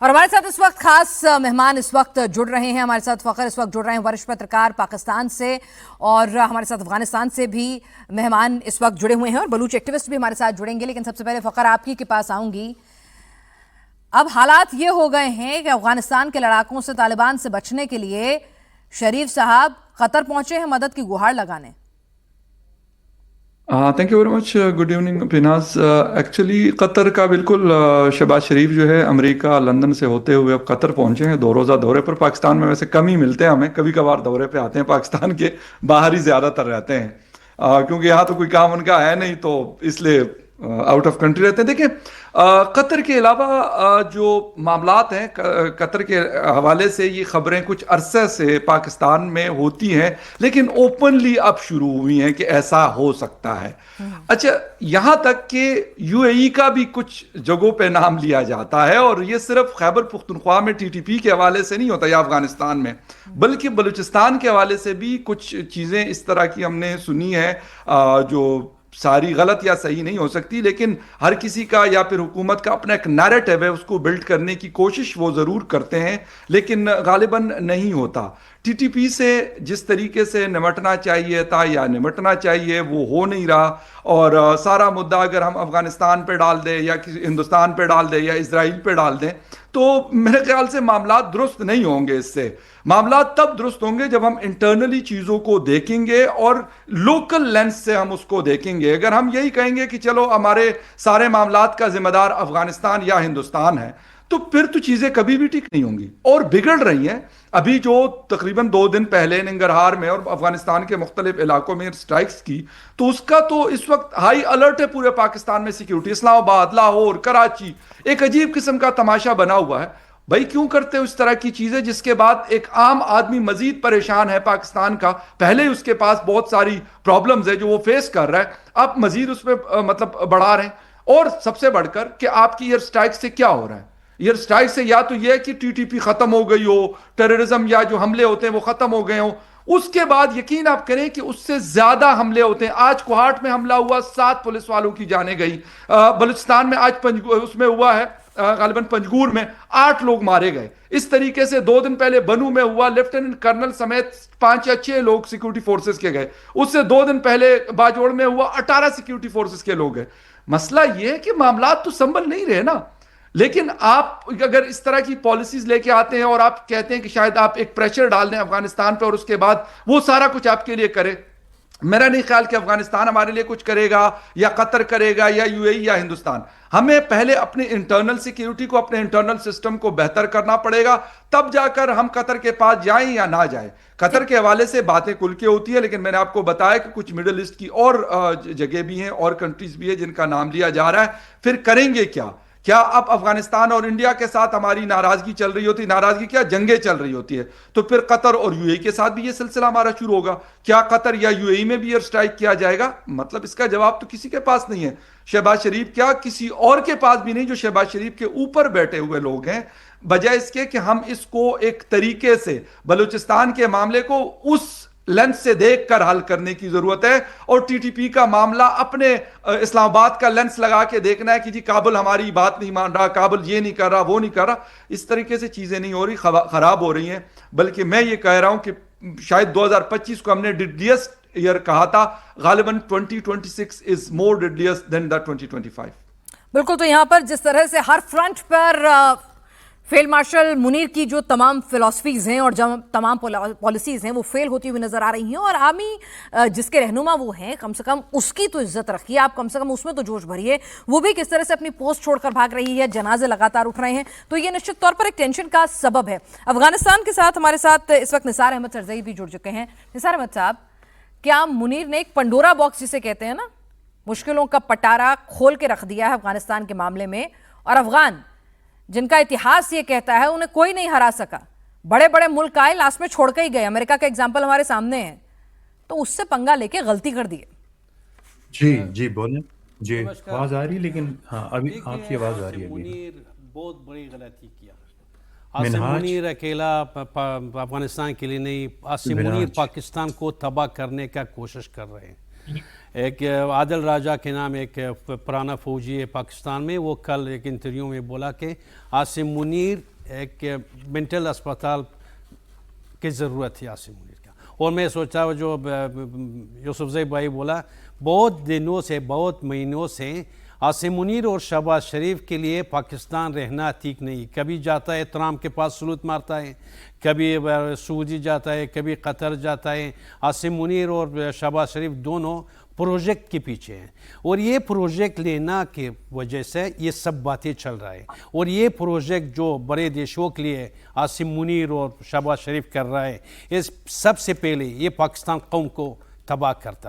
اور ہمارے ساتھ اس وقت خاص مہمان اس وقت جڑ رہے ہیں، ہمارے ساتھ فخر اس وقت جڑ رہے ہیں ورش پترکار پاکستان سے، اور ہمارے ساتھ افغانستان سے بھی مہمان اس وقت جڑے ہوئے ہیں اور بلوچ ایکٹیوسٹ بھی ہمارے ساتھ جڑیں گے۔ لیکن سب سے پہلے فخر آپ ہی کے پاس آؤں گی۔ اب حالات یہ ہو گئے ہیں کہ افغانستان کے لڑاکوں سے طالبان سے بچنے کے لیے شریف صاحب قطر پہنچے ہیں مدد کی گہار لگانے۔ Thank you very much, good evening پیناز۔ ایکچولی قطر کا بالکل شہباز شریف جو ہے امریکہ لندن سے ہوتے ہوئے اب قطر پہنچے ہیں 2 روزہ دورے پر۔ پاکستان میں ویسے کم ہی ملتے ہیں ہمیں، کبھی کبھار دورے پہ آتے ہیں، پاکستان کے باہر ہی زیادہ تر رہتے ہیں کیونکہ یہاں تو کوئی کام ان کا ہے نہیں، تو اس لیے آؤٹ آف کنٹری رہتے ہیں۔ دیکھیں قطر کے علاوہ جو معاملات ہیں، قطر کے حوالے سے یہ خبریں کچھ عرصے سے پاکستان میں ہوتی ہیں، لیکن اوپنلی اب شروع ہوئی ہیں کہ ایسا ہو سکتا ہے۔ اچھا، یہاں تک کہ یو اے ای کا بھی کچھ جگہوں پہ نام لیا جاتا ہے، اور یہ صرف خیبر پختونخوا میں TTP کے حوالے سے نہیں ہوتا یا افغانستان میں، بلکہ بلوچستان کے حوالے سے بھی کچھ چیزیں اس طرح کی ہم نے سنی ہے جو ساری غلط یا صحیح نہیں ہو سکتی، لیکن ہر کسی کا یا پھر حکومت کا اپنا ایک نیریٹو ہے، اس کو بلڈ کرنے کی کوشش وہ ضرور کرتے ہیں، لیکن غالباً نہیں ہوتا۔ TTP سے جس طریقے سے نمٹنا چاہیے تھا یا نمٹنا چاہیے وہ ہو نہیں رہا، اور سارا مدعا اگر ہم افغانستان پہ ڈال دیں یا کسی ہندوستان پہ ڈال دیں یا اسرائیل پہ ڈال دیں تو میرے خیال سے معاملات درست نہیں ہوں گے۔ اس سے معاملات تب درست ہوں گے جب ہم انٹرنلی چیزوں کو دیکھیں گے اور لوکل لینس سے ہم اس کو دیکھیں گے۔ اگر ہم یہی کہیں گے کہ چلو ہمارے سارے معاملات کا ذمہ دار افغانستان یا ہندوستان ہے، تو پھر تو چیزیں کبھی بھی ٹھیک نہیں ہوں گی اور بگڑ رہی ہیں۔ ابھی جو تقریباً 2 دن پہلے ننگرہار میں اور افغانستان کے مختلف علاقوں میں سٹرائکس کی، تو اس کا تو اس وقت ہائی الرٹ ہے پورے پاکستان میں سیکیورٹی۔ اسلام آباد، لاہور، کراچی ایک عجیب قسم کا تماشا بنا ہوا ہے۔ بھائی کیوں کرتے ہو اس طرح کی چیزیں جس کے بعد ایک عام آدمی مزید پریشان ہے پاکستان کا؟ پہلے اس کے پاس بہت ساری پرابلمز ہے جو وہ فیس کر رہا ہے، آپ مزید اس پہ مطلب بڑھا رہے ہیں۔ اور سب سے بڑھ کر کہ آپ کی ایئر سٹرائک سے کیا ہو رہا ہے؟ ایئر سٹرائک سے یا تو یہ کہ TTP ختم ہو گئی ہو، ٹیررزم یا جو حملے ہوتے ہیں وہ ختم ہو گئے ہوں، اس کے بعد یقین آپ کریں کہ اس سے زیادہ حملے ہوتے ہیں۔ آج کوہاٹ میں حملہ ہوا، 7 پولیس والوں کی جانیں گئی۔ بلوچستان میں آج اس میں ہوا ہے غالباً پنجگور میں 8 لوگ مارے گئے۔ اس طریقے سے 2 دن پہلے بنو میں ہوا، لیفٹیننٹ کرنل سمیت 5 یا 6 لوگ سیکیورٹی فورسز کے گئے۔ اس سے 2 دن پہلے باجوڑ میں ہوا، 18 سیکیورٹی فورسز کے لوگ گئے۔ مسئلہ یہ ہے کہ معاملات تو سنبھل نہیں رہے نا، لیکن آپ اگر اس طرح کی پالیسیز لے کے آتے ہیں اور آپ کہتے ہیں کہ شاید آپ ایک پریشر ڈال دیں افغانستان پہ اور اس کے بعد وہ سارا کچھ آپ کے لیے کرے، میرا نہیں خیال کہ افغانستان ہمارے لیے کچھ کرے گا یا قطر کرے گا یا UAE یا ہندوستان۔ ہمیں پہلے اپنے انٹرنل سیکیورٹی کو، اپنے انٹرنل سسٹم کو بہتر کرنا پڑے گا، تب جا کر ہم قطر کے پاس جائیں یا نہ جائیں۔ قطر کے حوالے سے باتیں کھل کے ہوتی ہے، لیکن میں نے آپ کو بتایا کہ کچھ مڈل ایسٹ کی اور جگہ بھی ہیں اور کنٹریز بھی ہیں جن کا نام لیا جا رہا ہے۔ پھر کریں گے کیا؟ کیا اب افغانستان اور انڈیا کے ساتھ ہماری ناراضگی چل رہی ہوتی، ناراضگی کیا جنگیں چل رہی ہوتی ہے، تو پھر قطر اور UAE کے ساتھ بھی یہ سلسلہ ہمارا شروع ہوگا۔ کیا قطر یا UAE میں بھی ایئر سٹرائک کیا جائے گا؟ مطلب اس کا جواب تو کسی کے پاس نہیں ہے۔ شہباز شریف کیا کسی اور کے پاس بھی نہیں جو شہباز شریف کے اوپر بیٹھے ہوئے لوگ ہیں، بجائے اس کے کہ ہم اس کو ایک طریقے سے بلوچستان کے معاملے کو اس لینس سے دیکھ کر حل کرنے کی ضرورت ہے، اور TTP کا معاملہ اپنے اسلام آباد کا لینس لگا کے دیکھنا ہے کہ جی کابل ہماری بات نہیں مان رہا، کابل یہ نہیں کر رہا، وہ نہیں کر رہا۔ اس طریقے سے چیزیں نہیں ہو رہی، خراب ہو رہی ہیں۔ بلکہ میں یہ کہہ رہا ہوں کہ شاید 2025 کو ہم نے ڈیڈلیسٹ ایئر کہا تھا، غالباً 2026 از مور ڈیڈلیس دین دا 2025۔ بالکل، تو یہاں پر جس طرح سے ہر فرنٹ پر فیلڈ مارشل منیر کی جو تمام فلاسفیز ہیں اور جو تمام پالیسیز ہیں وہ فیل ہوتی ہوئی نظر آ رہی ہیں، اور عامی جس کے رہنما وہ ہیں، کم سے کم اس کی تو عزت رکھیے، آپ کم سے کم اس میں تو جوش بھریے۔ وہ بھی کس طرح سے اپنی پوسٹ چھوڑ کر بھاگ رہی ہے، جنازے لگاتار اٹھ رہے ہیں، تو یہ نشچت طور پر ایک ٹینشن کا سبب ہے۔ افغانستان کے ساتھ ہمارے ساتھ اس وقت نثار احمد سرزئی بھی جڑ چکے ہیں۔ نثار احمد صاحب، کیا منیر نے ایک پنڈورا باکس جسے کہتے ہیں نا، مشکلوں کا پٹارا کھول کے رکھ دیا ہے افغانستان کے معاملے میں، اور افغان جن کا اتہاس یہ کہتا ہے انہیں کوئی نہیں ہرا سکا، بڑے بڑے ملک آئے لاسٹ میں چھوڑ کے ہی گئے، امریکہ کا ایگزامپل ہمارے سامنے ہے، تو اس سے پنگا لے کے غلطی کر دی ہے؟ جی بولیں۔ جی آواز آ رہی ہے، لیکن ہاں ابھی آپ کی آواز آ رہی ہے۔ منیر بہت بڑی غلطی کیا۔ عاصم منیر اکیلا افغانستان کے لیے نہیں، عاصم منیر پاکستان کو تباہ کرنے کا کوشش کر رہے ہیں۔ ایک عادل راجہ کے نام ایک پرانا فوجی ہے پاکستان میں، وہ کل ایک انٹرویو میں بولا کہ عاصم منیر ایک مینٹل اسپتال کی ضرورت ہے عاصم منیر کا. اور میں سوچا جو یوسف زئی بھائی بولا، بہت دنوں سے بہت مہینوں سے عاصم منیر اور شہباز شریف کے لیے پاکستان رہنا ٹھیک نہیں. کبھی جاتا ہے ٹرمپ کے پاس سلوٹ مارتا ہے، کبھی سعودی جاتا ہے، کبھی قطر جاتا ہے. عاصم منیر اور شہباز شریف دونوں پروجیکٹ کے پیچھے ہیں، اور یہ پروجیکٹ لینا کی وجہ سے یہ سب باتیں چل رہا ہے. اور یہ پروجیکٹ جو بڑے دیشوں کے لیے عاصم منیر اور شہباز شریف کر رہا ہے، اس سب سے پہلے یہ پاکستان قوم کو تباہ کرتا ہے.